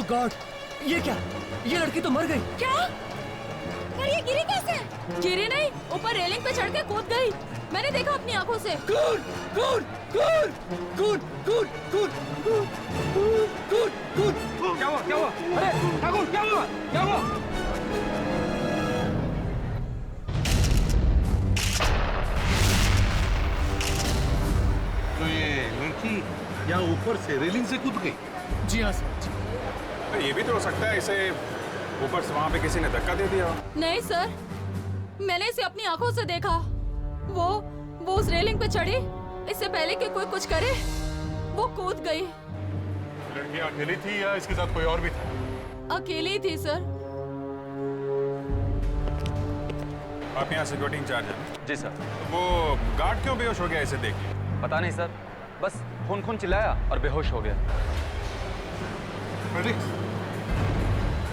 God, ये क्या? ये लड़की तो मर गई। क्या? पर ये गिरी कैसे? गिरी नहीं, ऊपर रेलिंग पे चढ़ के कूद गई। मैंने देखा अपनी आंखों से। कूद कूद कूद कूद कूद कूद कूद कूद कूद। क्या हुआ? क्या हुआ? अरे ठाकुर, क्या हुआ? क्या हुआ? तो ये लड़की यहाँ ऊपर से रेलिंग से कूद गई? जी हाँ सर। तो ये भी तो हो सकता है इसे ऊपर से वहाँ पे किसी ने धक्का दे दिया। नहीं सर, मैंने इसे अपनी आंखों से देखा। वो उस रेलिंग पे चढ़ी, इससे पहले कि कोई कुछ करे वो कूद गई। लड़की अकेली थी या इसके साथ कोई और भी था? अकेली थी सर। आप यहाँ सिक्योरिटी इंचार्ज हैं? जी सर। वो गार्ड क्यों बेहोश हो गया इसे देख के? पता नहीं सर, बस खून खून चिल्लाया और बेहोश हो गया।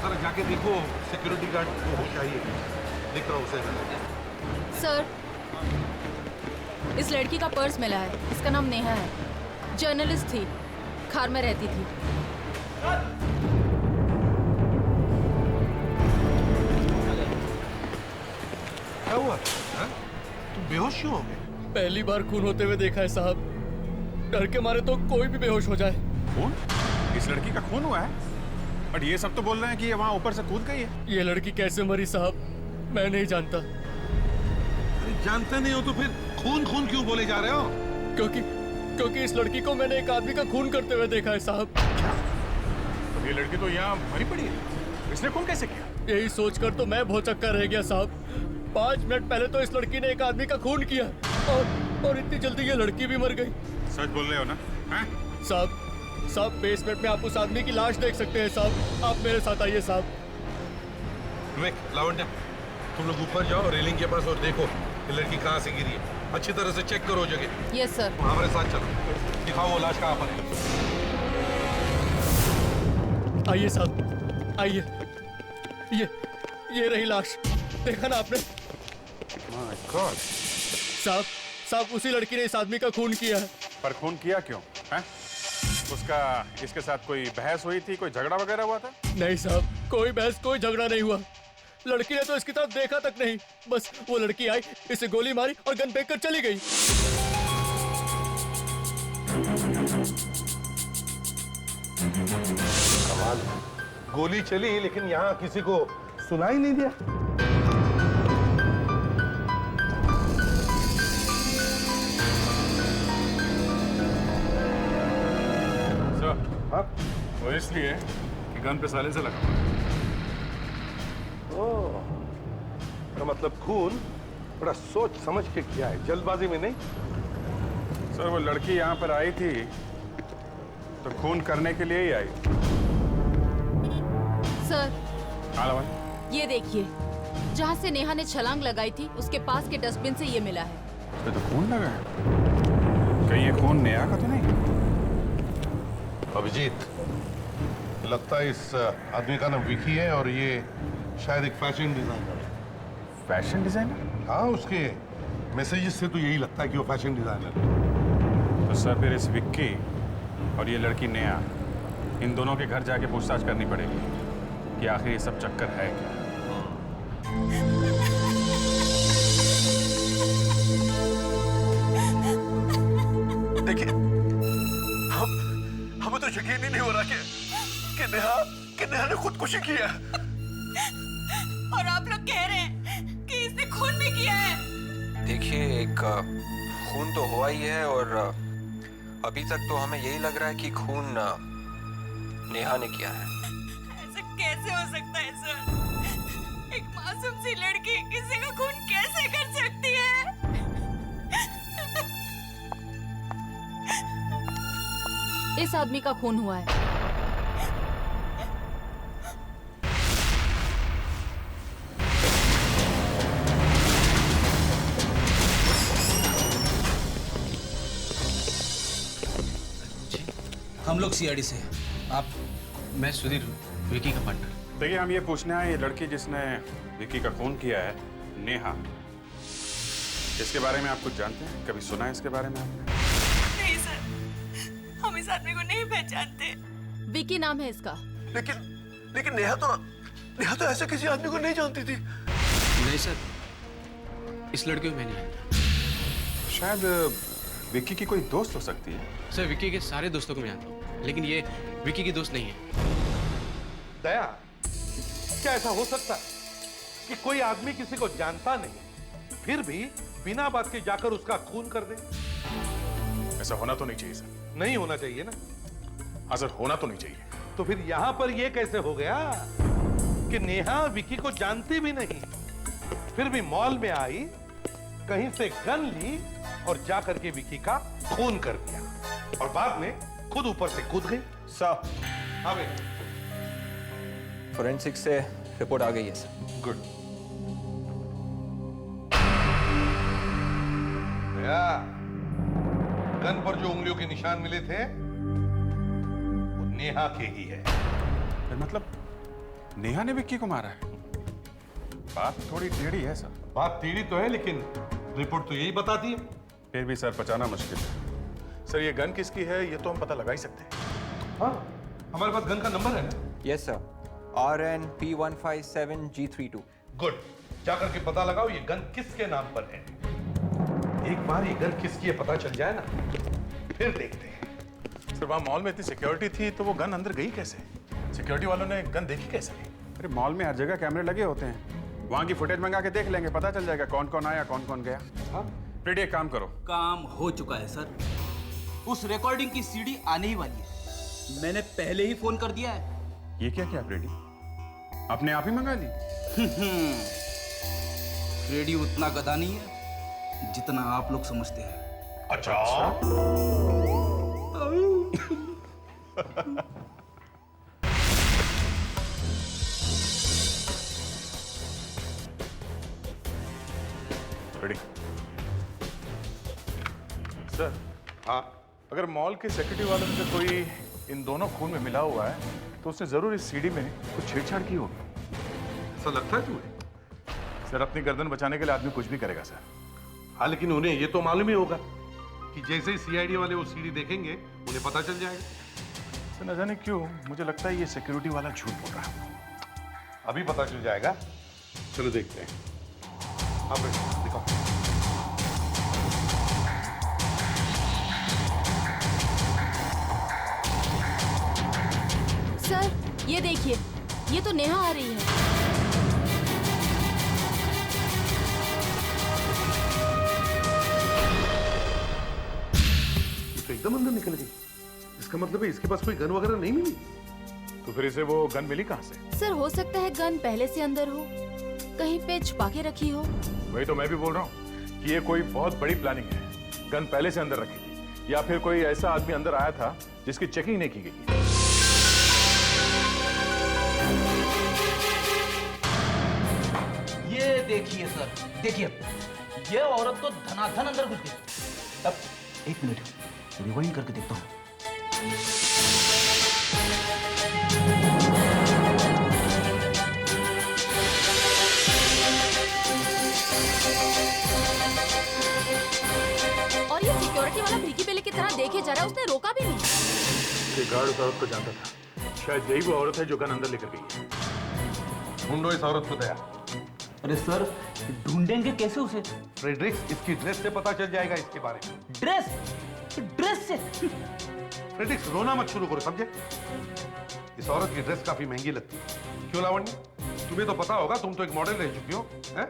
सर जाके देखो सिक्योरिटी गार्ड को होश आई है। देख रहा हूँ उसे। सर, इस लड़की का पर्स मिला है। इसका नाम नेहा है, जर्नलिस्ट थी, खार में रहती थी। क्या हुआ? तुम बेहोश क्यों हो गए? पहली बार खून होते हुए देखा है साहब। डर के मारे तो कोई भी बेहोश हो जाए। खून? इस लड़की का खून हुआ है? बट ये सब तो बोल रहे हैं कि ये वहाँ ऊपर से कूद गई है। ये लड़की कैसे मरी साहब, मैं नहीं जानता। अरे जानते नहीं हो तो फिर खून खून क्यों बोले जा रहे हो? क्योंकि इस लड़की को मैंने एक आदमी का खून करते हुए देखा है साहब। तो ये लड़की तो यहाँ मरी पड़ी है, इसने खून कैसे किया? यही सोचकर तो मैं भौचक्का रह गया साहब। 5 मिनट पहले तो इस लड़की ने एक आदमी का खून किया और इतनी जल्दी ये लड़की भी मर गई। सच बोल रहे हो ना? हैं? साहब बेसमेंट में आप उस आदमी की लाश देख सकते हैं साहब। आप मेरे साथ आइए साहब। विवेक, लावण्या, तुम लोग ऊपर जाओ रेलिंग के पास और देखो ये लड़की कहाँ से गिरी है। अच्छी तरह से चेक करो जगह। Yes sir. हमारे साथ चलो, दिखाओ वो लाश कहाँ पर है। आइए साहब, आइए। ये रही लाश, देखा ना आपने? My God। साहब उसी लड़की ने इस आदमी का खून किया है। पर खून किया क्यों? हैं? उसका इसके साथ कोई बहस हुई थी, कोई झगड़ा वगैरह हुआ था? नहीं साहब, कोई बहस कोई झगड़ा नहीं हुआ। लड़की ने तो इसकी तरफ देखा तक नहीं। बस वो लड़की आई, इसे गोली मारी और गन फेंक कर चली गई। कमाल है। गोली चली लेकिन यहाँ किसी को सुनाई नहीं दिया। सर, हाँ? वो इसलिए कि गन पे साइलेंसर लगा हुआ है। ओह, तो मतलब खून बड़ा सोच समझ के किया है, जल्दबाजी में नहीं। सर वो लड़की यहाँ पर आई थी तो खून करने के लिए ही आई। सर, हाँ लवन? ये देखिए, जहाँ से नेहा ने छलांग लगाई थी उसके पास के डस्टबिन से ये मिला है। इस पे तो खून लगा है। कहीं ये खून नेहा का तो नहीं? अभिजीत, लगता है इस आदमी का नाम विकी है और ये शायद एक फैशन डिजाइनर है। Fashion designer? हाँ, उसके मैसेजेस से तो यही लगता है कि वो फैशन डिजाइनर है। तो सर फिर इस विक्की और ये लड़की नेहा, इन दोनों के घर जाके पूछताछ करनी पड़ेगी कि आखिर ये सब चक्कर है क्या। देखिए, हमें तो यकीन ही नहीं हो रहा कि नेहा ने खुदकुशी की है। और आप लोग कह रहे हैं कि इसने खून भी किया है। देखिए, एक खून तो हुआ ही है और अभी तक तो हमें यही लग रहा है कि खून नेहा ने किया है। ऐसा कैसे हो सकता है सर? एक मासूम सी लड़की किसी का खून कैसे कर सकती है? इस आदमी का खून हुआ है। हम लोग सीआईडी से हैं। आप? मैं सुधीर, विकी का पार्टनर। देखिए, हम ये पूछने आए, ये लड़की जिसने विकी का खून किया है, नेहा, इसके बारे में आप कुछ जानते हैं? कभी सुना है इसके बारे में आपने? नहीं सर, हम इस आदमी को नहीं पहचानते। विकी नाम है इसका। लेकिन नेहा तो ऐसे किसी आदमी को नहीं जानती थी। नहीं सर, इस लड़के को मैंने जानता। शायद विक्की की कोई दोस्त हो सकती है। सर विक्की के सारे दोस्तों को मैं जानता हूँ, लेकिन ये विक्की की दोस्त नहीं है। दया, क्या ऐसा हो सकता है कि कोई आदमी किसी को जानता नहीं फिर भी बिना बात के जाकर उसका खून कर दे? ऐसा होना तो नहीं चाहिए सर। नहीं होना चाहिए ना? हाँ सर, होना तो नहीं चाहिए। तो फिर यहां पर यह कैसे हो गया कि नेहा विक्की को जानती भी नहीं, फिर भी मॉल में आई, कहीं से गन ली और जाकर के विक्की का खून कर दिया और बाद में खुद ऊपर से कूद गई? सर, हाँ भाई, फोरेंसिक से रिपोर्ट आ गई है सर। गुड। दया, गन पर जो उंगलियों के निशान मिले थे वो नेहा के ही है। फिर मतलब नेहा ने विक्की को मारा है? बात थोड़ी टेढ़ी है सर। बात टेढ़ी तो है, लेकिन रिपोर्ट तो यही बताती है। फिर भी सर बचाना मुश्किल है। सर ये गन किसकी है ये तो हम पता लगा ही सकते हैं। हाँ, हमारे पास गन का नंबर है ना? Yes sir, RNP157G32। गुड, जाकर के पता लगाओ ये गन किसके नाम पर है। एक बार ये गन किसकी है पता चल जाए ना, फिर देखते हैं। सर वहाँ मॉल में इतनी सिक्योरिटी थी तो वो गन अंदर गई कैसे? सिक्योरिटी वालों ने गन देखी कैसे? अरे मॉल में हर जगह कैमरे लगे होते हैं, वहाँ की फुटेज मंगा के देख लेंगे, पता चल जाएगा कौन कौन आया कौन कौन गया। हाँ, फिर एक काम करो। काम हो चुका है सर, उस रिकॉर्डिंग की सीडी आने ही वाली है। मैंने पहले ही फोन कर दिया है। ये क्या किया रेडी? आपने आप ही मंगा ली? रेडी उतना गधा नहीं है जितना आप लोग समझते हैं। अच्छा? रेडी? सर, हाँ, अगर मॉल के सिक्योरिटी वालों में से कोई इन दोनों खून में मिला हुआ है तो उसने जरूर इस सीडी में कुछ छेड़छाड़ की होगी। ऐसा लगता है तुम्हें? सर अपनी गर्दन बचाने के लिए आदमी कुछ भी करेगा सर। हाँ, लेकिन उन्हें ये तो मालूम ही होगा कि जैसे ही सीआईडी वाले वो सीडी देखेंगे उन्हें पता चल जाएगा। सर न जाने क्यों मुझे लगता है ये सिक्योरिटी वाला झूठ बोल रहा है। अभी पता चल जाएगा, चलो देखते हैं। हाँ भाई, दिखाओ। सर ये देखिए, ये तो नेहा आ रही है। तो एकदम अंदर निकल गई। इसका मतलब है इसके पास कोई गन वगैरह नहीं मिली। तो फिर इसे वो गन मिली कहाँ से? सर हो सकता है गन पहले से अंदर हो, कहीं पे छुपा के रखी हो। वही तो मैं भी बोल रहा हूँ कि ये कोई बहुत बड़ी प्लानिंग है। गन पहले से अंदर रखी थी या फिर कोई ऐसा आदमी अंदर आया था जिसकी चेकिंग नहीं की गई। ये देखिए सर, देखिए ये औरत तो धनाधन अंदर घुस गई। अब एक मिनट रिवाइंड करके देखता हूँ। और ये सिक्योरिटी वाला भीगी पेले की तरह देखे जा रहा है, उसने रोका भी नहीं। ये गार्ड उस औरत को जानता था, शायद यही वो औरत है जो गन अंदर लेकर गई है। ढूंढो इस औरत को दया। अरे सर ढूंढेंगे कैसे उसे? फ्रेडरिक्स, इसकी ड्रेस से पता चल जाएगा इसके बारे में। ड्रेस? ड्रेस से? फ्रेडरिक्स रोना मत शुरू करो, समझे? इस औरत की ड्रेस काफी महंगी लगती है। क्यों लावण्य, तुम्हें तो पता होगा, तुम तो एक मॉडल रह चुकी हो, हैं?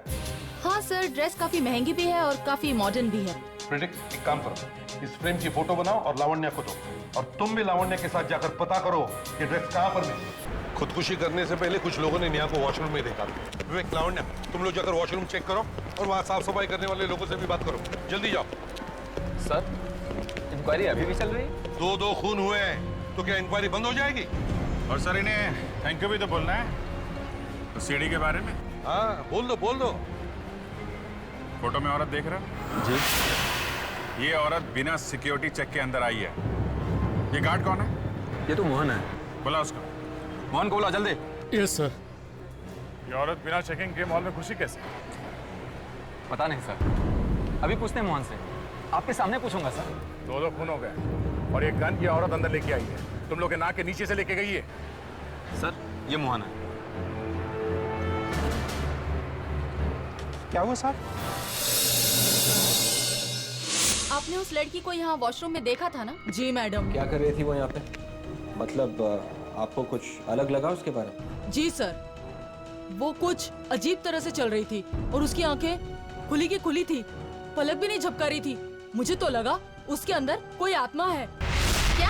हाँ सर, ड्रेस काफी महंगी भी है और काफी मॉडर्न भी है। फ्रेडरिक्स एक काम करो, इस फ्रेम की फोटो बनाओ और लावण्य को दो, और तुम भी लावण्य के साथ जाकर पता करो कि ड्रेस कहाँ पर मिली। खुदकुशी करने से पहले कुछ लोगों ने नेहा को वॉशरूम में देखा। विवेक, लावण्य, तुम लोग जाकर वॉशरूम चेक करो और वहाँ साफ सफाई करने वाले लोगों से भी बात करो। जल्दी जाओ। सर, इंक्वायरी अभी भी चल रही है? दो खून हुए हैं, तो क्या इंक्वायरी बंद हो जाएगी? और सर इन्हें थैंक यू भी तो बोलना है। तो सीडी के बारे में? हाँ, बोल दो। फोटो में औरत देख रहा है? जी। ये औरत बिना सिक्योरिटी चेक के अंदर आई है। ये गार्ड कौन है? ये तो मोहन है। बुला उसको। मोहन को बुला जल्दी। Yes sir. ये औरत बिना चेकिंग के मॉल में घुसी कैसे? पता नहीं सर, अभी पूछते हैं मोहन से। आपके सामने पूछूंगा सर। दो खून हो गए और ये गन ये औरत अंदर लेके आई है। तुम लोग के नाक के नीचे से लेके गई है। सर ये मोहना है। क्या हुआ साहब? आपने उस लड़की को यहाँ वॉशरूम में देखा था ना? जी मैडम। क्या कर रही थी वो यहाँ पे? मतलब आपको कुछ अलग लगा उसके बारे में? जी सर, वो कुछ अजीब तरह से चल रही थी और उसकी आंखें खुली की खुली थी, पलक भी नहीं झपका रही थी। मुझे तो लगा उसके अंदर कोई आत्मा है। क्या?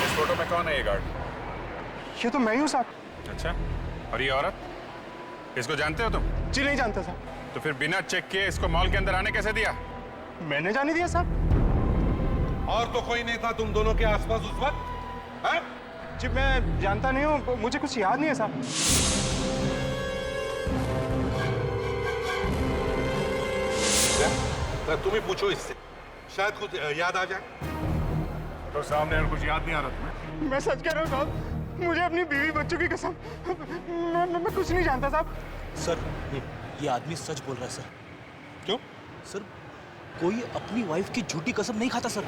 इस फोटो में कौन है ये गार्ड? ये तो मैं ही हूँ साहब। अच्छा, और ये औरत? इसको जानते हो तुम? जी नहीं जानता साहब। तो फिर बिना चेक किए इसको मॉल के अंदर आने कैसे दिया? मैंने जाने दिया साहब। और तो कोई नहीं था तुम दोनों के आसपास उस वक्त? हैं? जी मैं जानता नहीं हूँ, मुझे कुछ याद नहीं है साहब। तुम ही पूछो इससे, शायद कुछ याद आ जाए। तो सामने और कुछ याद नहीं आ रहा तुम्हें? मैं सच कह रहा हूँ साहब, मुझे अपनी बीवी बच्चों की कसम, मैं कुछ नहीं जानता साहब। सर ये आदमी सच बोल रहा है सर। क्यों? सर कोई अपनी वाइफ की झूठी कसम नहीं खाता सर।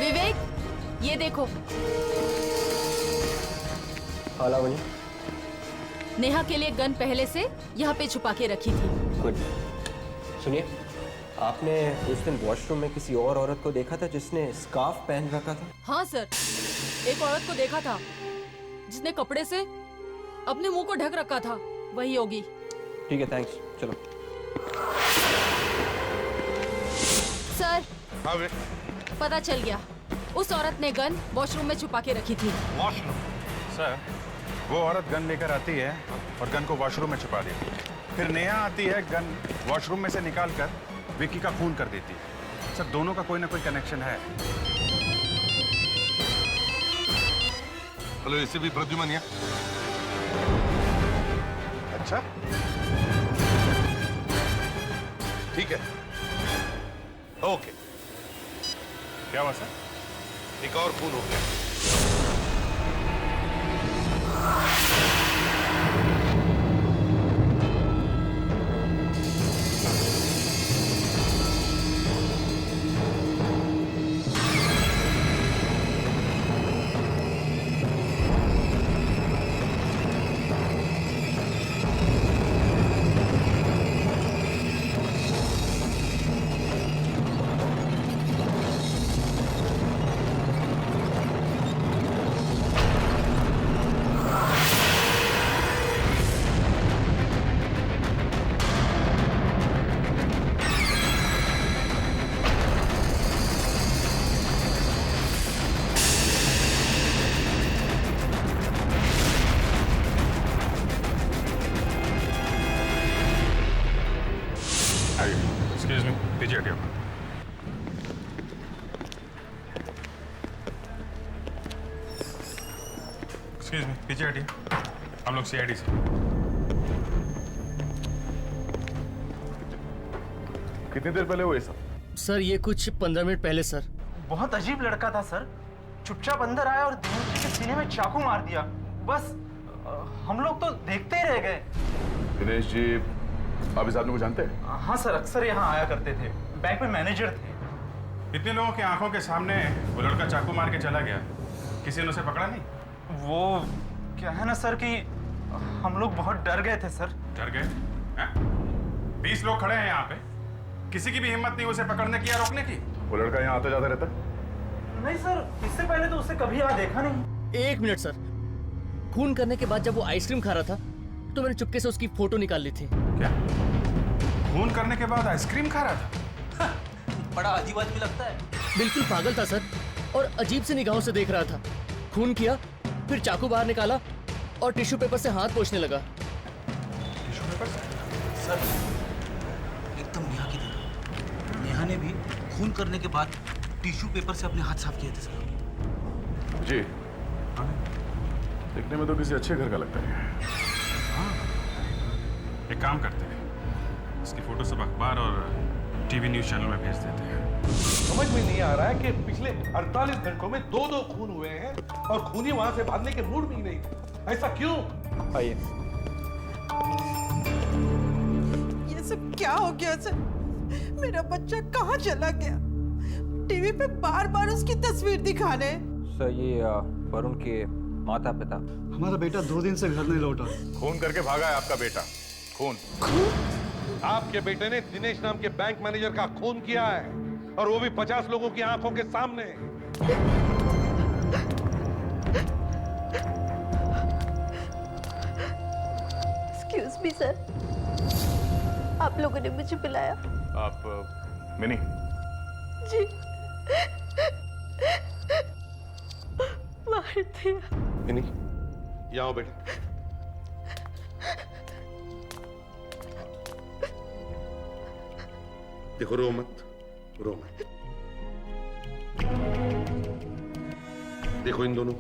विवेक, ये देखो। हाँ लावण्य। नेहा के लिए गन पहले से यहाँ पे छुपा के रखी थी। गुड। सुनिए, आपने उस दिन वॉशरूम में किसी और औरत को देखा था जिसने स्कार्फ पहन रखा था? हाँ सर, एक औरत को देखा था जिसने कपड़े से अपने मुंह को ढक रखा था। वही होगी। ठीक है, थैंक्स। चलो। सर, हाँ वे, पता चल गया, उस औरत ने गन वॉशरूम में छुपा के रखी थी। वॉशरूम? सर, वो औरत गन लेकर आती है और गन को वॉशरूम में छुपा देती है। फिर नेहा आती है, गन वॉशरूम में से निकालकर विक्की का खून कर देती है। सर, दोनों का कोई ना कोई कनेक्शन है। हेलो, इसे भी प्रद्युमन या? अच्छा, ठीक है, ओके। क्या हुआ सर? एक और खून हो गया। एक्सक्यूज मी, पीछे हटिए। एक्सक्यूज मी, पीछे हटिए। हम लोग सीआईडी से। कितनी देर पहले हुए सब? सर ये कुछ 15 मिनट पहले सर। बहुत अजीब लड़का था सर, चुपचाप अंदर आया और दिनेश जी के सीने में चाकू मार दिया। बस हम लोग तो देखते ही रह गए। दिनेश जी आप इस आदमी को जानते हैं? हाँ सर, अक्सर यहाँ आया करते थे, बैंक में मैनेजर थे। इतने लोगों की आंखों के सामने वो लड़का चाकू मार के चला गया, किसी ने उसे पकड़ा नहीं? वो क्या है ना सर कि हम लोग बहुत डर गए थे सर। डर गए? 20 लोग खड़े हैं यहाँ पे, किसी की भी हिम्मत नहीं उसे पकड़ने की या रोकने की। वो लड़का यहाँ आता जाता रहता? नहीं सर, इससे पहले तो उसे कभी यहाँ देखा नहीं। 1 मिनट सर, खून करने के बाद जब वो आइसक्रीम खा रहा था तो मैंने चुपके से उसकी फोटो निकाल ली थी। क्या? खून करने के बाद आइसक्रीम खा रहा था? बड़ा अजीब आदमी लगता है। बिल्कुल पागल था सर, और अजीब सी निगाहों से देख रहा था। खून किया, फिर चाकू बाहर निकाला और टिश्यू पेपर से हाथ पोंछने लगा। टिश्यू पेपर से? सर एकदम नेहा की तरह। नेहा ने भी खून करने के बाद टिश्यू पेपर से अपने हाथ साफ किए थे सर। जी देखने में तो किसी अच्छे घर का लगता है। एक काम करते हैं, इसकी फोटो सब अखबार और टीवी न्यूज़ चैनल में भेज देते हैं। समझ में नहीं आ रहा है कि पिछले 48 घंटों में 2 खून हुए हैं और खूनी वहां से भागने के मूड में ही नहीं। ऐसा क्यों? आइए। ये सब क्या हो गया सर? मेरा बच्चा कहाँ चला गया? टीवी पे बार बार उसकी तस्वीर दिखा रहे। सर ये वरुण के माता पिता। हमारा बेटा 2 दिन से घर नहीं लौटा। खून करके भागा है आपका बेटा। खून। आपके बेटे ने दिनेश नाम के बैंक मैनेजर का खून किया है, और वो भी 50 लोगों की आंखों के सामने। एक्सक्यूज मी सर, आप लोगों ने मुझे बुलाया? आप मिनी? जी। मार दिया। मिनी, यहाँ आओ बेटा। देखो, रो मत, रो मत। देखो इन दोनों,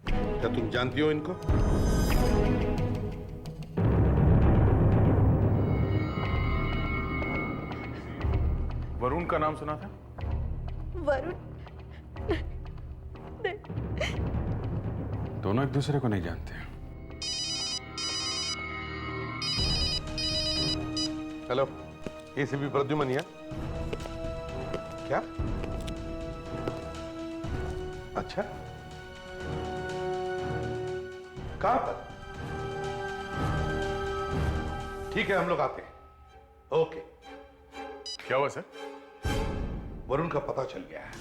क्या तुम जानती हो इनको? वरुण का नाम सुना था? वरुण? दोनों एक दूसरे को नहीं जानते। हेलो, एसीपी प्रद्युमन है क्या? अच्छा, कहां पर? ठीक है, हम लोग आते हैं। ओके। क्या हुआ सर? वरुण का पता चल गया है।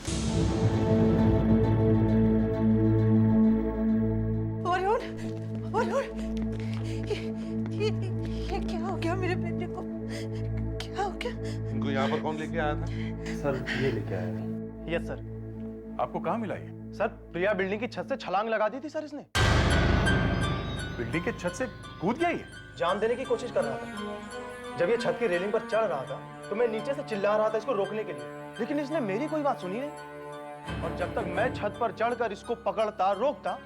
वरुण, वरुण, ये क्या हो गया मेरे बेटे को? क्या हो गया? इनको यहाँ पर कौन लेके आया था? सर ये लेके आया। Yes sir. आपको कहाँ मिला ये? सर प्रिया बिल्डिंग की छत से छलांग लगा दी थी सर इसने। बिल्डिंग के छत से कूद गया ये? जान देने की कोशिश कर रहा था। जब ये छत की रेलिंग पर चढ़ रहा था तो मैं नीचे से चिल्ला रहा था इसको रोकने के लिए, लेकिन इसने मेरी कोई बात सुनी नहीं। और जब तक मैं छत पर चढ़कर इसको पकड़ता रोकता,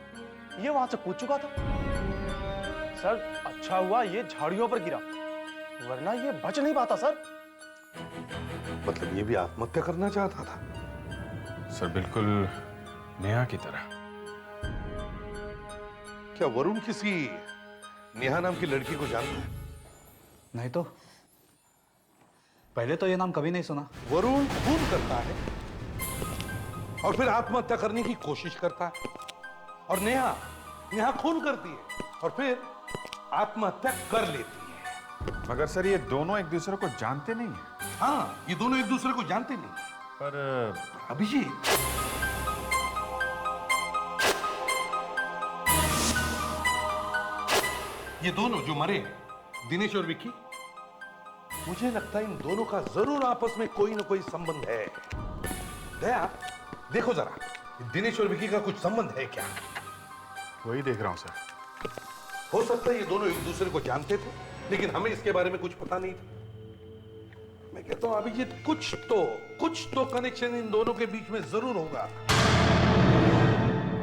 ये वहां से कूद चुका था। सर अच्छा हुआ ये झाड़ियों पर गिरा, वरना ये बच नहीं पाता सर। मतलब ये भी आत्महत्या करना चाहता था? सर बिल्कुल नेहा की तरह। क्या वरुण किसी नेहा नाम की लड़की को जानता है? नहीं तो पहले तो ये नाम कभी नहीं सुना। वरुण खून करता है और फिर आत्महत्या करने की कोशिश करता है, और नेहा खून करती है और फिर आत्महत्या कर लेती है। मगर सर ये दोनों एक दूसरे को जानते नहीं हैं। हाँ, ये दोनों एक दूसरे को जानते नहीं, पर अभिजीत, ये दोनों जो मरे, दिनेश और विक्की, मुझे लगता है इन दोनों का जरूर आपस में कोई ना कोई संबंध है। दया, देखो जरा, दिनेश और विक्की का कुछ संबंध है क्या? वही देख रहा हूं सर। हो सकता है ये दोनों एक दूसरे को जानते थे, लेकिन हमें इसके बारे में कुछ पता नहीं था। मैं कहता हूं अभिजीत, कुछ तो कनेक्शन इन दोनों के बीच में जरूर होगा।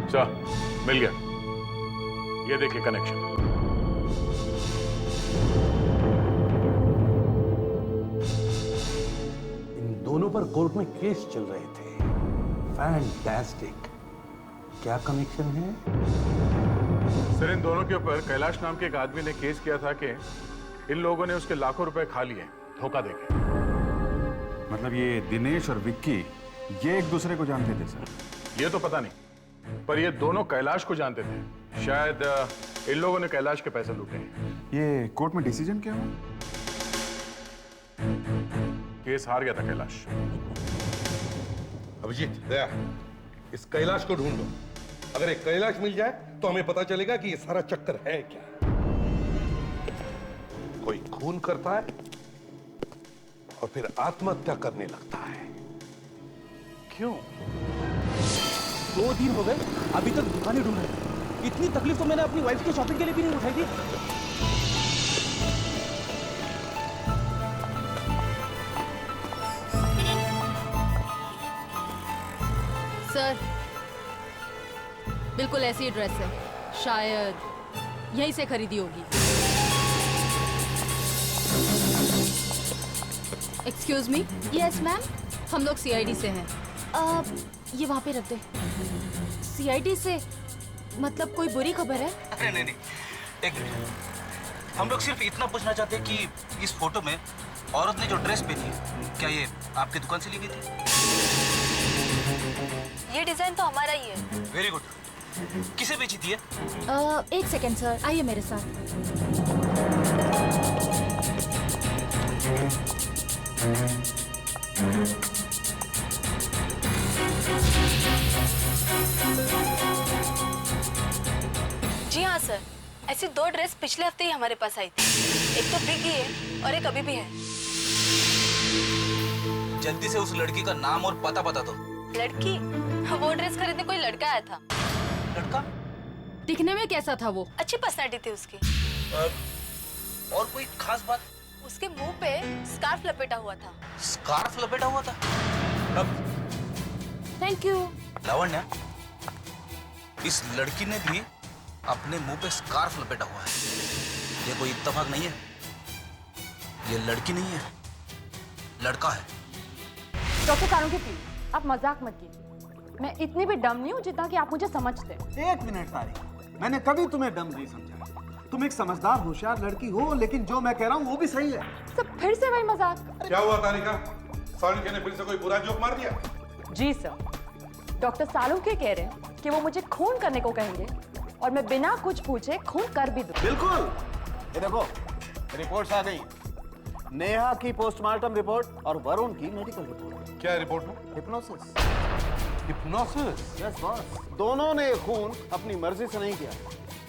चल, मिल गया। ये देखिए कनेक्शन। दोनों पर कोर्ट में केस चल रहे थे। फैंटास्टिक। क्या कनेक्शन है? सर इन दोनों के ऊपर कैलाश नाम के एक आदमी ने केस किया था कि इन लोगों ने उसके लाखों रुपए खा लिए धोखा देके। मतलब ये दिनेश और विक्की ये एक दूसरे को जानते थे सर? ये तो पता नहीं, पर ये दोनों कैलाश को जानते थे। शायद इन लोगों ने कैलाश के पैसे लूटे। ये कोर्ट में डिसीजन क्या हुआ? केस हार गया था कैलाश। अभिजीत, दया, इस कैलाश को ढूंढो। अगर एक कैलाश मिल जाए तो हमें पता चलेगा कि ये सारा चक्कर है क्या। कोई खून करता है और फिर आत्महत्या करने लगता है। क्यों? 2 दिन हो गए अभी तक दुकानें ढूंढ रहे। इतनी तकलीफ तो मैंने अपनी वाइफ की शॉपिंग के लिए भी नहीं उठाई थी। सर बिल्कुल ऐसी ही ड्रेस है, शायद यहीं से खरीदी होगी। Excuse me. Yes ma'am. हम लोग सीआईडी से हैं। ये वहाँ पे रख दे। सीआईडी से? मतलब कोई बुरी खबर है? अरे नहीं, एक मिनट। हम लोग सिर्फ इतना पूछना चाहते हैं कि इस फोटो में औरत ने जो ड्रेस पहनी है, क्या ये आपकी दुकान से ली गई थी? ये डिजाइन तो हमारा ही है। Very good. किसे बेची थी ये? एक सेकेंड सर, आइए मेरे साथ। जी हाँ सर, ऐसी 2 ड्रेस पिछले हफ्ते ही हमारे पास आई थी। एक तो भीगी है और एक अभी भी है। जल्दी से उस लड़की का नाम और पता बता दो। लड़की? वो ड्रेस खरीदने कोई लड़का आया था। लड़का? दिखने में कैसा था वो? अच्छी पर्सनैलिटी थी उसकी। और कोई खास बात? उसके मुंह पे स्कार्फ लपेटा हुआ था। स्कार्फ लपेटा हुआ था? Thank you. लावण्या, इस लड़की ने भी अपने मुंह पे स्कार्फ लपेटा हुआ है। ये कोई इत्तेफाक नहीं है। ये लड़की नहीं है, लड़का है। डॉक्टर सालुंखे प्लीज, आप मजाक मत कीजिए। मैं इतनी भी डम नहीं हूँ जितना कि आप मुझे समझते हैं। एक मिनट तारी, मैंने कभी तुम्हें डम नहीं समझा। तुम एक समझदार होशियार लड़की हो, लेकिन जो मैं कह रहा हूँ वो भी सही है। सब फिर से वही मजाक। क्या हुआ तारिका? सालुंखे ने फिर से कोई बुरा जोक मार दिया? जी सर, डॉक्टर सालुंखे कह रहे हैं कि वो मुझे खून करने को कहेंगे और मैं बिना कुछ पूछे खून कर भी दूं। बिल्कुल। ये देखो, रिपोर्ट्स आ गई। नेहा की पोस्टमार्टम रिपोर्ट और वरुण की मेडिकल रिपोर्ट। क्या है रिपोर्ट में? हिप्नोसिस। हिप्नोसिस? Yes boss. दोनों ने खून अपनी मर्जी से नहीं किया,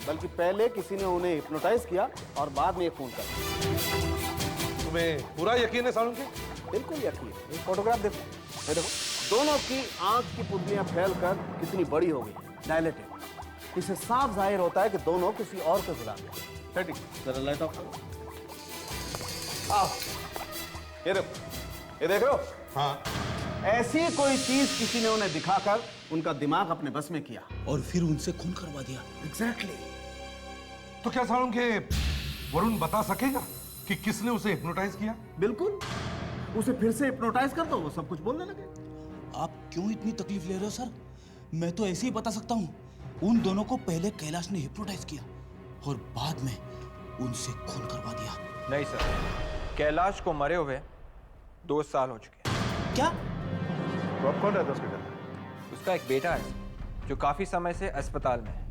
बल्कि पहले किसी ने उन्हें हिप्नोटाइज किया और बाद में ये खून कर दिया। तुम्हें पूरा यकीन है सालुंखे? बिल्कुल यकीन। एक फोटोग्राफ देखो, ये देखो, दोनों की आंख की पुतलियां फैलकर कितनी बड़ी हो गई, डायलेटेड। इससे साफ जाहिर होता है कि दोनों किसी और के गुलाम हैं। ठीक, जरा लाइट ऑफ करो। आओ, ये देखो, ये देख रहे हो? हाँ। ऐसी कोई चीज किसी ने उन्हें दिखाकर उनका दिमाग अपने बस में किया और फिर उनसे खून करवा दिया। एग्जैक्टली। तो क्या सालुंखे वरुण बता सकेगा कि किसने उसे हिप्नोटाइज किया? बिल्कुल। उसे फिर से हिप्नोटाइज कर दो, वो सब कुछ बोलने लगे। आप क्यों इतनी तकलीफ ले रहे हो सर? मैं तो ऐसे ही बता सकता हूँ। उन दोनों को पहले कैलाश ने हिप्नोटाइज किया और बाद में उनसे खून करवा दिया। नहीं सर, कैलाश को मरे हुए 2 साल हो चुके हैं। क्या? तो अब कौन रहता है उसके घर में? उसका एक बेटा है जो काफी समय से अस्पताल में है,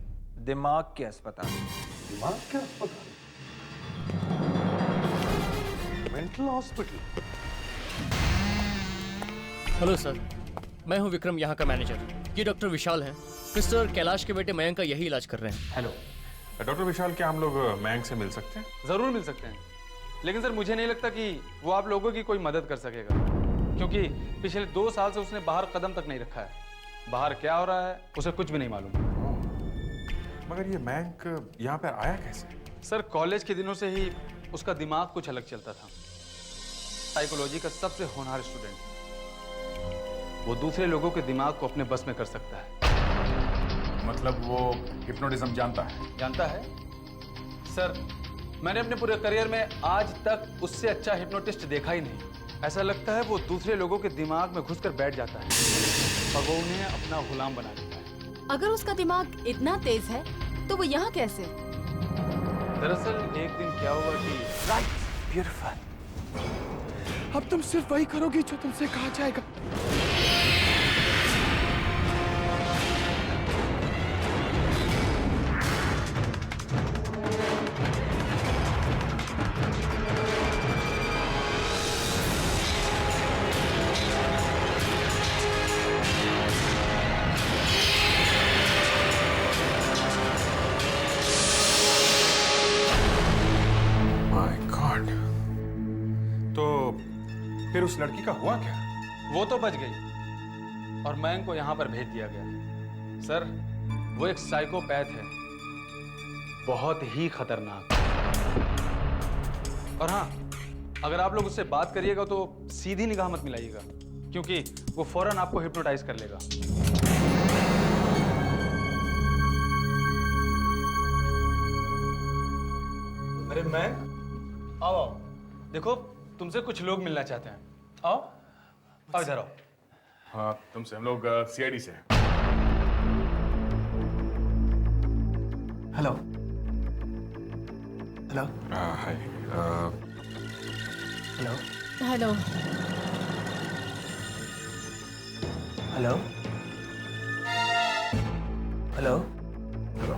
दिमाग के अस्पताल। दिमाग के अस्पताल? Mental hospital? हेलो सर, मैं हूं विक्रम, यहाँ का मैनेजर। ये डॉक्टर विशाल हैं। मिस्टर कैलाश के बेटे मयंक का यही इलाज कर रहे हैं। हेलो डॉक्टर विशाल, क्या हम लोग मयंक से मिल सकते हैं? जरूर मिल सकते हैं, लेकिन सर मुझे नहीं लगता कि वो आप लोगों की कोई मदद कर सकेगा, क्योंकि पिछले 2 साल से उसने बाहर कदम तक नहीं रखा है। बाहर क्या हो रहा है उसे कुछ भी नहीं मालूम। मगर ये मयंक यहाँ पर आया कैसे? सर कॉलेज के दिनों से ही उसका दिमाग कुछ अलग चलता था। साइकोलॉजी का सबसे होनहार स्टूडेंट। वो दूसरे लोगों के दिमाग को अपने बस में कर सकता है। मतलब वो हिप्नोटिज्म जानता है? जानता है सर। मैंने अपने पूरे करियर में आज तक उससे अच्छा हिप्नोटिस्ट देखा ही नहीं। ऐसा लगता है वो दूसरे लोगों के दिमाग में घुसकर बैठ जाता है और वो उन्हें अपना गुलाम बना देता है। अगर उसका दिमाग इतना तेज है तो वो यहाँ कैसे? दरअसल एक दिन क्या हुआ कि ब्यूटीफुल। अब तुम सिर्फ वही करोगी जो तुमसे कहा जाएगा। फिर उस लड़की का हुआ क्या? वो तो बच गई और मयंक को यहाँ पर भेज दिया गया। सर वो एक साइकोपैथ है, बहुत ही खतरनाक। और हाँ, अगर आप लोग उससे बात करिएगा तो सीधी निगाह मत मिलाइएगा, क्योंकि वो फौरन आपको हिप्नोटाइज कर लेगा। अरे मयंक, आओ आओ, देखो तुमसे कुछ लोग मिलना चाहते हैं। आओ आओ, इधर आओ। हाँ, तुमसे हम लोग सीआईडी से। Hello hello hi hello hello hello hello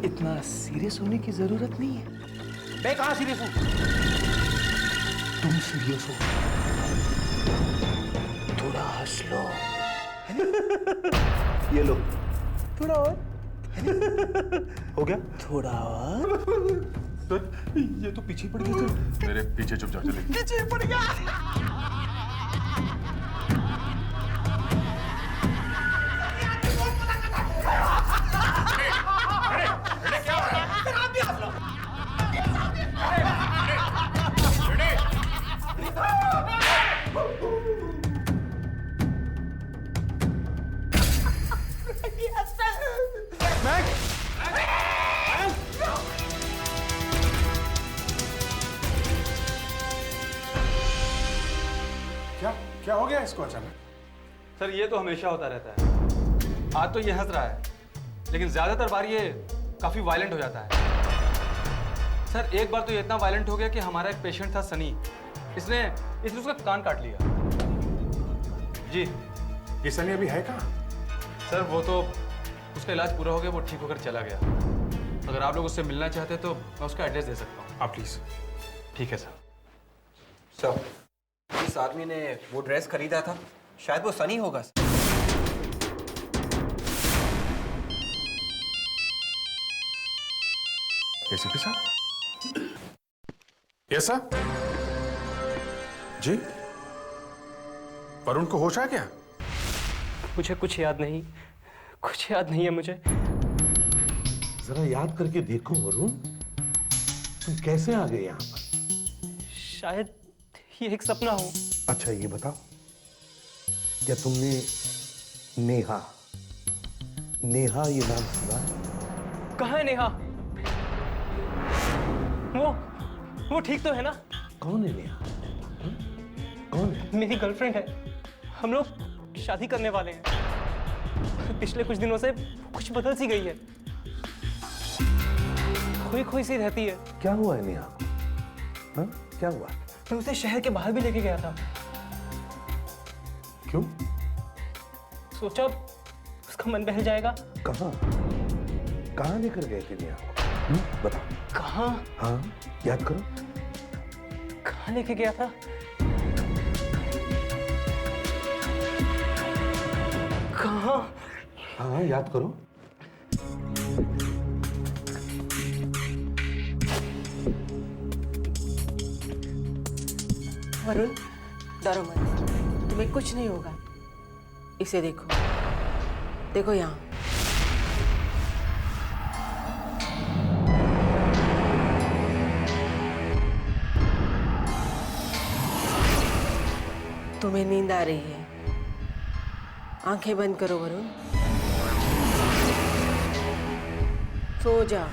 इतना सीरियस होने की जरूरत नहीं है। मैं कहाँ सीरियस हूँ? तुम सीरियस हो। थोड़ा हंस लो। ये लो। थोड़ा और। हो गया? थोड़ा और। सर ये तो पीछे पड़ गया सर। मेरे पीछे चुप जाओ चलिए। पीछे पड़ गया। क्या क्या हो गया इसको अचानक? सर ये तो हमेशा होता रहता है। आज तो ये हंस रहा है, लेकिन ज्यादातर बार ये काफी वायलेंट हो जाता है। सर एक बार तो ये इतना वायलेंट हो गया कि हमारा एक पेशेंट था सनी, इसने उसका कान काट लिया। जी। ये सनी अभी है कहाँ? सर वो तो उसका इलाज पूरा हो गया, वो ठीक होकर चला गया। अगर आप लोग उससे मिलना चाहते तो मैं उसका एड्रेस दे सकता हूँ। आप प्लीज। ठीक है सर। सर इस आदमी ने वो ड्रेस खरीदा था, शायद वो सनी होगा। एसीपी साहब? Yes sir. जी वरुण को होश आ गया? मुझे कुछ याद नहीं है मुझे। जरा याद करके देखो वरुण, तुम कैसे आ गए यहाँ पर? शायद ये एक सपना हो। अच्छा ये बताओ, क्या तुमने नेहा ये नाम सुना? कहाँ है नेहा? वो ठीक तो है ना? कौन है नेहा? कौन है? मेरी गर्लफ्रेंड है। हम लोग शादी करने वाले हैं। पिछले कुछ दिनों से कुछ बदल सी गई है, खोई सी रहती है। क्या हुआ है नेहा? हाँ? क्या हुआ? मैं उसे शहर के बाहर भी लेके गया था। क्यों? सोचा उसका मन बहल जाएगा। कहाँ लेकर गए थे नेहा को? बताओ। कहाँ? हाँ याद करो। कहाँ लेके गया था? कहाँ? हाँ याद करो। वरुण डरो मत, तुम्हें कुछ नहीं होगा। इसे देखो यहाँ। तुम्हें नींद आ रही है, आंखें बंद करो वरुण। सो जा।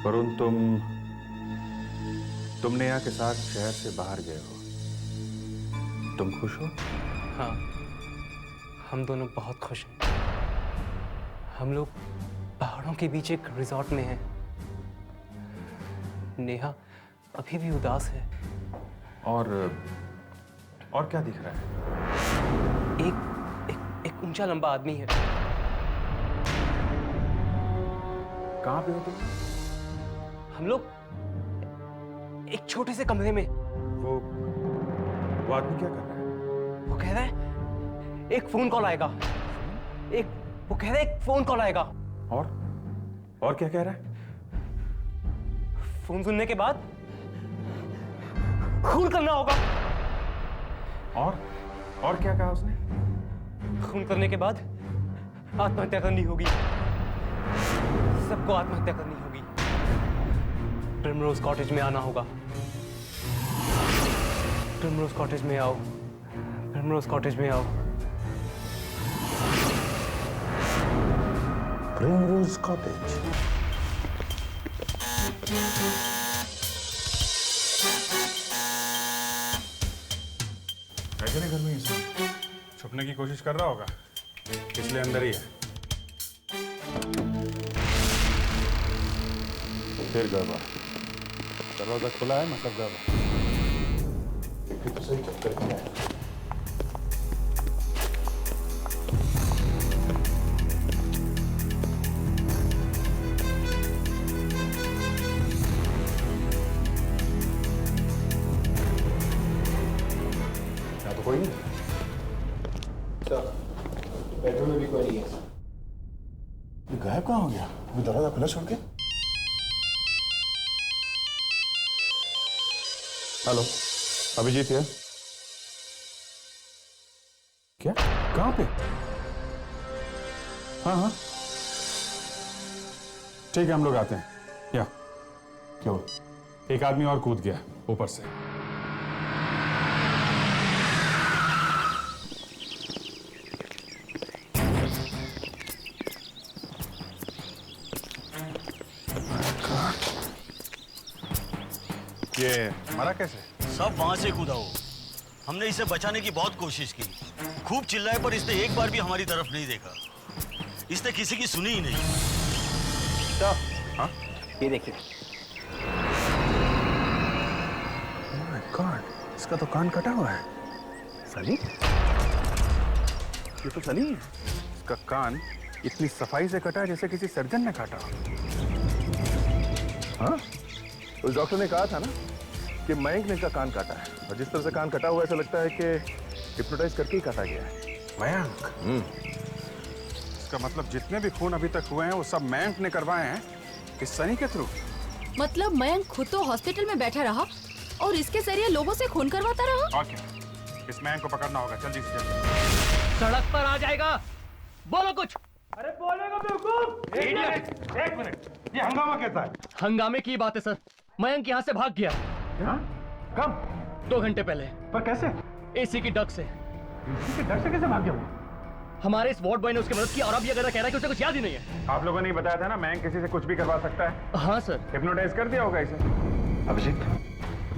वरुण तुम नेहा के साथ शहर से बाहर गए हो, तुम खुश हो? हाँ, हम दोनों बहुत खुश हैं। हम लोग पहाड़ों के बीच एक रिजॉर्ट में हैं। नेहा अभी भी उदास है। और क्या दिख रहा है? एक ऊंचा लंबा आदमी है। कहाँ पे हो तुम? हम लोग एक छोटे से कमरे में। वो आदमी क्या कर रहा है? वो कह रहा है एक फोन कॉल आएगा। वो कह रहा है एक फोन कॉल आएगा। और क्या कह रहा है? फोन सुनने के बाद खून करना होगा। और क्या कहा उसने? खून करने के बाद आत्महत्या करनी होगी। सबको आत्महत्या करनी होगी। प्रिमरोज कॉटेज में आना होगा। प्रिमरोज कॉटेज में आओ। प्रिमरोज कॉटेज में आओ। Primrose cottage. ऐसे नहीं घर में इसे छुपने की कोशिश कर रहा होगा, इसलिए अंदर ही है। फिर गड़बड़, दरवाजा खुला है मतलब गड़बड़। तो सही चक्कर क्या है? तो कोई नहीं सर, बेडरूम में भी कोई नहीं है। ये गायब कहाँ हो गया? अभी दरवाजा खुला छोड़ के। हेलो, अभिजीत है। क्या? कहाँ पे? हाँ हाँ ठीक है, हम लोग आते हैं। या क्यों? एक आदमी और कूद गया ऊपर से। ये मरा कैसे? सब वहां से कूदा हो। हमने इसे बचाने की बहुत कोशिश की, खूब चिल्लाए, पर इसने एक बार भी हमारी तरफ नहीं देखा। इसने किसी की सुनी ही नहीं। हाँ? ये देखिए। माय गॉड, इसका तो कान कटा हुआ है। सली? ये तो सली है। इसका कान इतनी सफाई से कटा है जैसे किसी सर्जन ने काटा। हाँ? उस डॉक्टर ने कहा था ना कि मयंक ने इसका कान काटा है, और जिस तरह से कान कटा हुआ है ऐसा लगता है कि हिप्नोटाइज करके ही काटा गया है। मयंक? इसका मतलब जितने भी खून अभी तक हुए हैं वो सब मयंक ने करवाए हैं इस सनी के थ्रू। मतलब मयंक खुद तो हॉस्पिटल में बैठा रहा और इसके जरिए लोगों से खून करवाता रहा। ओके, इस मयंक को पकड़ना होगा जल्दी से जल्दी। सड़क पर आ जाएगा, बोलो कुछ। अरे बोलेगा बेवकूफ। एक मिनट, ये हंगामा कैसा है? हंगामे की बात है सर, मयंक यहाँ से भाग गया। कब? 2 घंटे पहले। पर कैसे? एसी की डक से। एसी की डक से कैसे भाग गया वो? हमारे इस वार्ड बॉय ने उसकी मदद की और अब ये कह रहा है कि उसे कुछ याद ही नहीं है। आप लोगों ने बताया था ना मयंक किसी से कुछ भी करवा सकता है। हाँ सर। हिप्नोटाइज कर दिया होगा इसे। अभिजीत,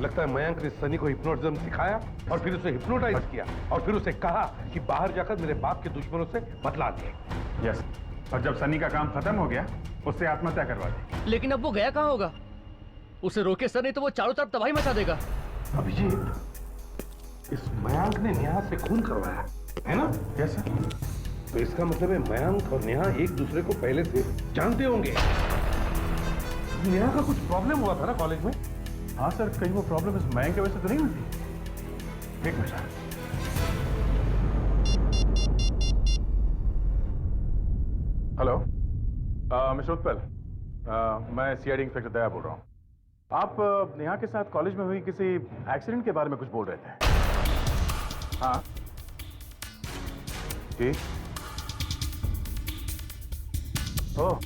लगता है मयंक ने सनी को हिप्नोटिज्म सिखाया और फिर उसे हिप्नोटाइज किया और फिर उसे कहा कि बाहर जाकर मेरे बाप के दुश्मनों से बतला दे। यस, और जब सनी का काम खत्म हो गया उससे आत्महत्या करवा दी। लेकिन अब वो गया कहाँ होगा? उसे रोके सर, नहीं तो वो चारों तरफ तबाही मचा देगा। अभिजीत, इस मयंक ने नेहा से खून करवाया है ना? Yes sir. तो इसका मतलब है मयंक और नेहा एक दूसरे को पहले से जानते होंगे। नेहा का कुछ प्रॉब्लम हुआ था ना कॉलेज में? हाँ सर, कहीं वो प्रॉब्लम इस मयंक की वजह से तो नहीं हुई थी? एक मिनट। हेलो मिस्टर उत्पल, मैं सीआईडी इंस्पेक्टर दया बोल रहा हूँ। आप नेहा के साथ कॉलेज में हुई किसी एक्सीडेंट के बारे में कुछ बोल रहे थे। हाँ जी। ओह,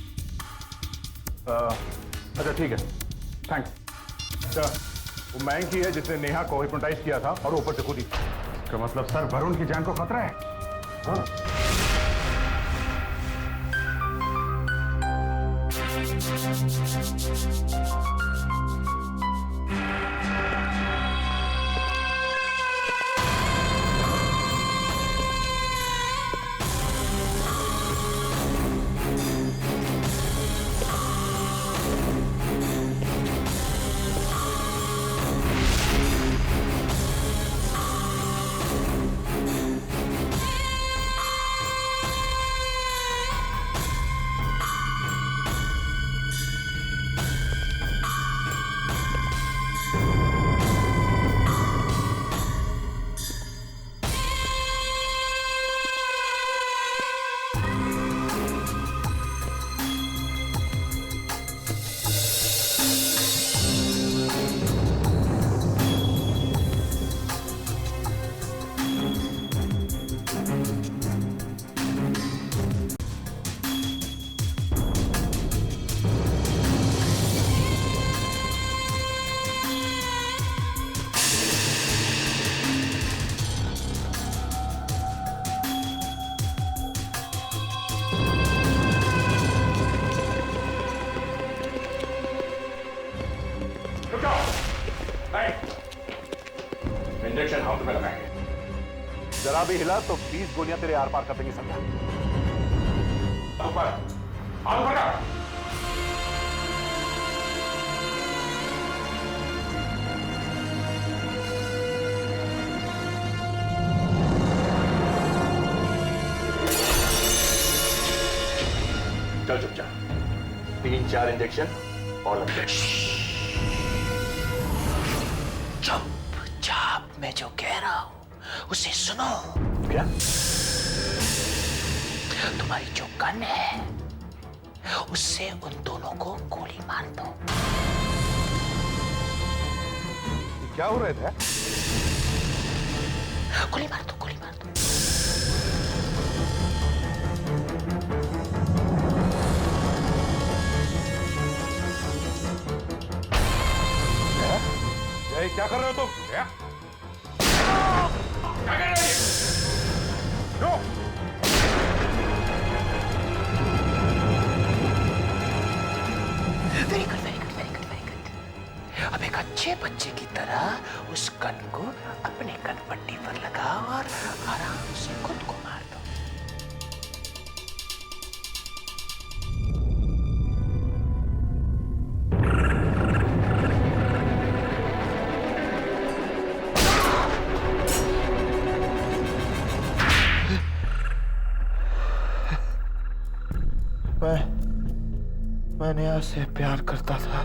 अच्छा ठीक है, थैंक्स। वो मयंक ही है जिसने नेहा को हिप्नोटाइज किया था और ऊपर से कूदी। इसका मतलब सर वरुण की जान को खतरा है। हाँ। इंजेक्शन हम तुम्हें लगाएंगे। जरा भी हिला तो 20 गोलियां तेरे आर पार कर देंगे समझा। ऊपर हाथ ऊपर कर। चल चुपचाप, 3-4 इंजेक्शन और लग जाए। चुपचाप, मैं जो कह रहा हूं उसे सुनो। क्या? तुम्हारी जो गन है उससे उन दोनों को गोली मार दो। क्या हो रहा है? गोली मार दो, गोली मार दो। जय, क्या कर रहे हो तुम? क्या कर रहे हो? Very good, very good, very good, very good. अब एक अच्छे बच्चे की तरह उस गन को अपने कन पट्टी पर लगाओ और आराम से खुद को मार दो। मैं नेहा से प्यार करता था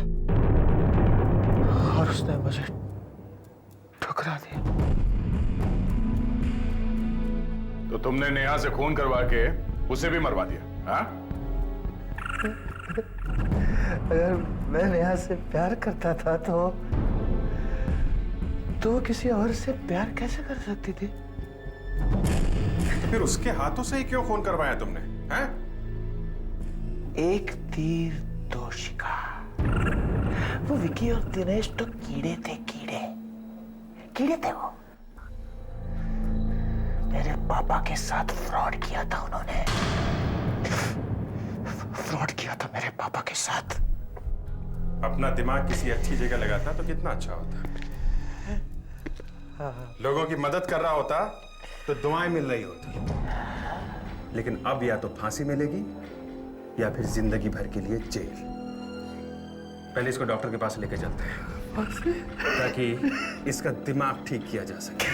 और उसने मुझे ठुकरा दिया। तो तुमने नेहा से खून करवा के उसे भी मरवा दिया, हाँ? अगर मैं नेहा से प्यार करता था तो वो किसी और से प्यार कैसे कर सकती थी? तो फिर उसके हाथों से ही क्यों खून करवाया तुमने, हैं? एक तीर दो शिकार। वो विकी और दिनेश तो कीड़े थे, कीड़े थे वो। मेरे पापा के साथ फ्रॉड किया था उन्होंने। फ्रॉड किया था मेरे पापा के साथ। अपना दिमाग किसी अच्छी जगह लगाता तो कितना अच्छा होता। लोगों की मदद कर रहा होता तो दुआएं मिल रही होती। लेकिन अब या तो फांसी मिलेगी या फिर जिंदगी भर के लिए जेल। पहले इसको डॉक्टर के पास लेके चलते हैं ताकि इसका दिमाग ठीक किया जा सके।